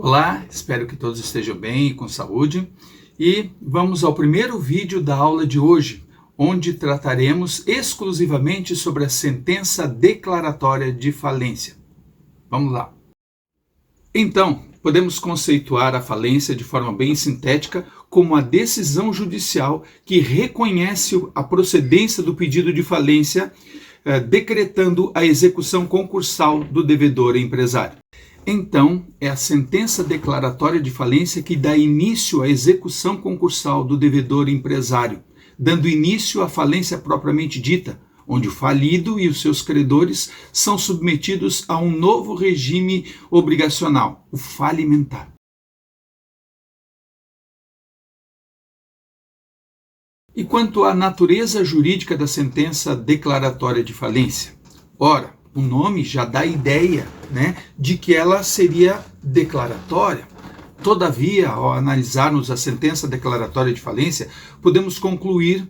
Olá, espero que todos estejam bem e com saúde. E vamos ao primeiro vídeo da aula de hoje, onde trataremos exclusivamente sobre a sentença declaratória de falência. Vamos lá. Então, podemos conceituar a falência de forma bem sintética como a decisão judicial que reconhece a procedência do pedido de falência, decretando a execução concursal do devedor empresário. Então, é a sentença declaratória de falência que dá início à execução concursal do devedor empresário, dando início à falência propriamente dita, onde o falido e os seus credores são submetidos a um novo regime obrigacional, o falimentar. E quanto à natureza jurídica da sentença declaratória de falência? Ora, o nome já dá a ideia, de que ela seria declaratória. Todavia, ao analisarmos a sentença declaratória de falência, podemos concluir,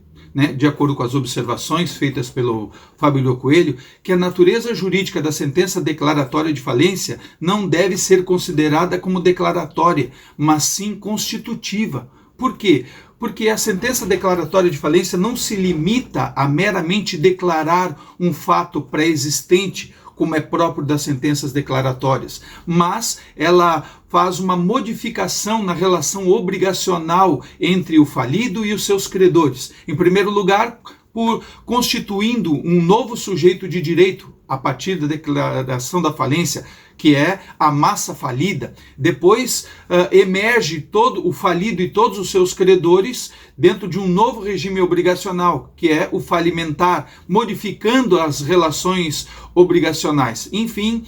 de acordo com as observações feitas pelo Fábio Coelho, que a natureza jurídica da sentença declaratória de falência não deve ser considerada como declaratória, mas sim constitutiva. Por quê? Porque a sentença declaratória de falência não se limita a meramente declarar um fato pré-existente, como é próprio das sentenças declaratórias, mas ela faz uma modificação na relação obrigacional entre o falido e os seus credores. Em primeiro lugar, por constituindo um novo sujeito de direito a partir da declaração da falência, que é a massa falida. Depois emerge todo o falido e todos os seus credores dentro de um novo regime obrigacional, que é o falimentar, modificando as relações obrigacionais. Enfim,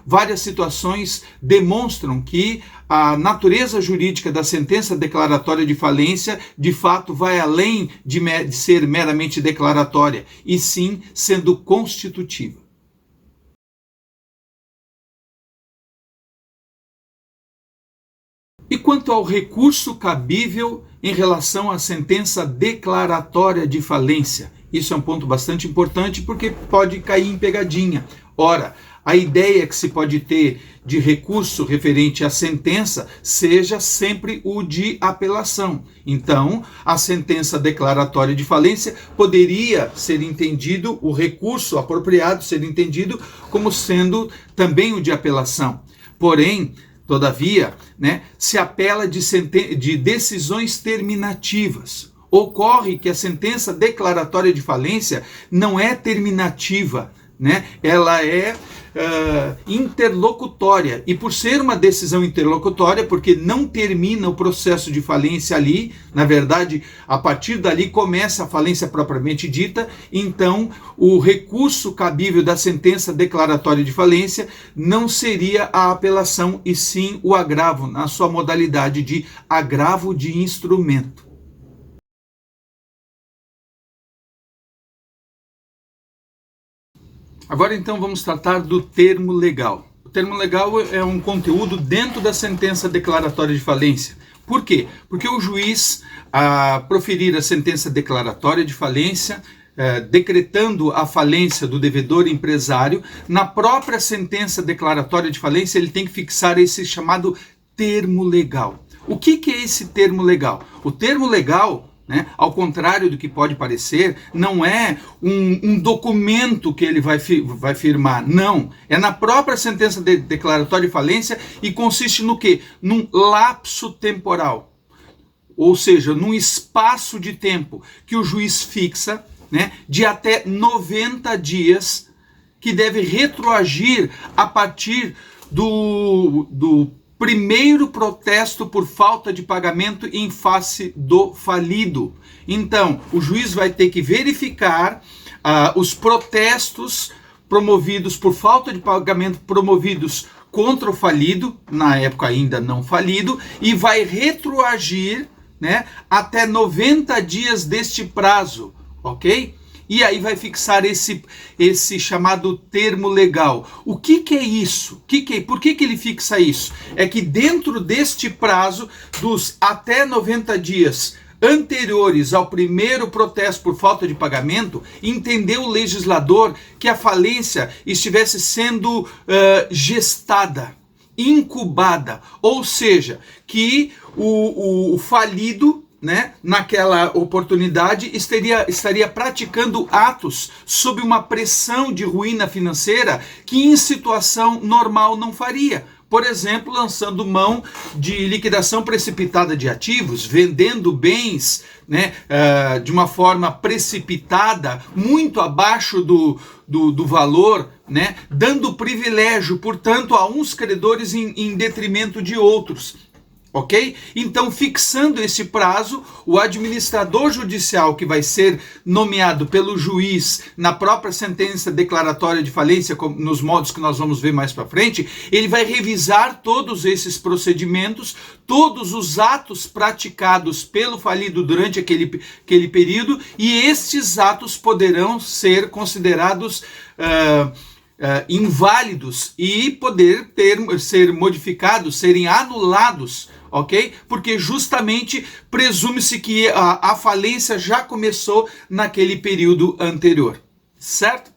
várias situações demonstram que a natureza jurídica da sentença declaratória de falência, de fato, vai além de ser meramente declaratória, e sim sendo constitutiva. E quanto ao recurso cabível em relação à sentença declaratória de falência? Isso é um ponto bastante importante porque pode cair em pegadinha. Ora, a ideia que se pode ter de recurso referente à sentença seja sempre o de apelação. Então, a sentença declaratória de falência poderia ser entendido, o recurso apropriado ser entendido como sendo também o de apelação. Porém, todavia, se apela de decisões terminativas. Ocorre que a sentença declaratória de falência não é terminativa, ela é interlocutória. E por ser uma decisão interlocutória, porque não termina o processo de falência ali, na verdade, a partir dali começa a falência propriamente dita, então o recurso cabível da sentença declaratória de falência não seria a apelação, e sim o agravo, na sua modalidade de agravo de instrumento. Agora então vamos tratar do termo legal. O termo legal é um conteúdo dentro da sentença declaratória de falência. Por quê? Porque o juiz, a proferir a sentença declaratória de falência, decretando a falência do devedor empresário, na própria sentença declaratória de falência ele tem que fixar esse chamado termo legal. O que é esse termo legal? O termo legal, ao contrário do que pode parecer, não é um documento que ele vai firmar, não. É na própria sentença declaratória de falência e consiste no quê? Num lapso temporal, ou seja, num espaço de tempo que o juiz fixa, de até 90 dias, que deve retroagir a partir do primeiro protesto por falta de pagamento em face do falido. Então, o juiz vai ter que verificar os protestos promovidos por falta de pagamento, promovidos contra o falido, na época ainda não falido, e vai retroagir, até 90 dias deste prazo, ok? E aí vai fixar esse chamado termo legal. O que é isso? Por que ele fixa isso? É que dentro deste prazo dos até 90 dias anteriores ao primeiro protesto por falta de pagamento, entendeu o legislador que a falência estivesse sendo gestada, incubada, ou seja, que o falido, né, naquela oportunidade estaria praticando atos sob uma pressão de ruína financeira que em situação normal não faria. Por exemplo, lançando mão de liquidação precipitada de ativos, vendendo bens, né, de uma forma precipitada, muito abaixo do valor, né, dando privilégio, portanto, a uns credores em detrimento de outros. Ok? Então, fixando esse prazo, o administrador judicial que vai ser nomeado pelo juiz na própria sentença declaratória de falência, nos modos que nós vamos ver mais para frente, ele vai revisar todos esses procedimentos, todos os atos praticados pelo falido durante aquele período, e estes atos poderão ser considerados inválidos e poder ser modificados, serem anulados, ok? Porque justamente presume-se que a falência já começou naquele período anterior, certo?